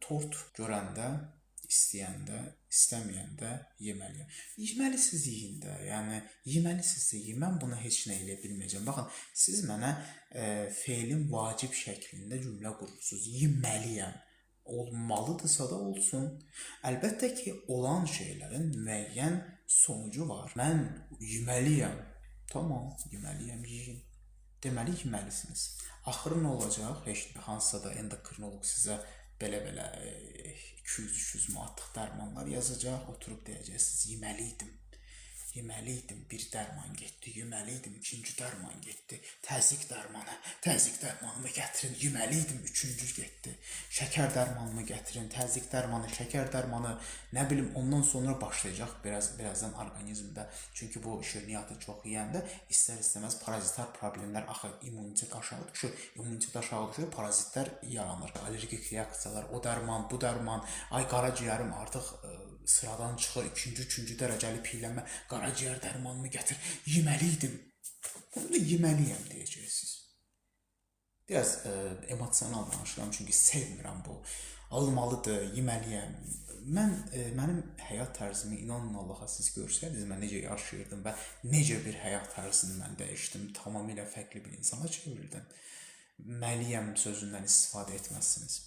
Tort görəndə, istəyəndə, istəməyəndə yeməliyəm. Yeməlisiniz yeyin də, yəni yeməlisinizsə yeyin. Mən buna heç nə eləyə bilməyəcəm. Baxın, siz mənə feilin vacib şəklində cümlə qurursunuz. Yeməliyəm. Olmalıdırsa da olsun. Əlbəttə ki, olan şeylərin müəyyən sonucu var. Mən yeməliyəm. Tamam, yeməliyəm, yeyin. Deməli yeməlisiniz. Axırı nə olacaq? Heç hansısa da endokrinoloq sizə belə 200-300 manatlıq dərmanlar yazacaq. Oturub deyəcəksiniz, yeməliydim. Yeməliydim, bir dərman getdi, yeməliydim, ikinci dərman getdi, təzyiq dərmanımı gətirin, yeməliydim, üçüncü getdi, şəkər dərmanımı gətirin, təzyiq dərmanı, şəkər dərmanı, nə bilim, ondan sonra başlayacaq birazdan orqanizmdə. Çünki bu şirniyyatı çox yeyəndə istər-istəməz parazitar problemlər, axı immunitet aşağı düşür, parazitlər yaranır, allergik reaksiyalar, o dərman, bu dərman, ay qaraciyərim artıq sıradan çıxır, üçüncü dərəcəli piyələnmə, qaraciyər dərmanımı gətir, yeməliydim. Onu da yeməliyəm deyəcəksiniz. Biraz emosional danışıram, çünki sevmirəm bu. Almalıdır, yeməliyəm. Mənim həyat tərzimi, inanın Allaha, siz görsəydiniz, mən necə yaşayırdım və necə bir həyat tərzini mən dəyişdim, tamamilə fərqli bir insana çevrildim. Məliyəm sözündən istifadə etməzsiniz.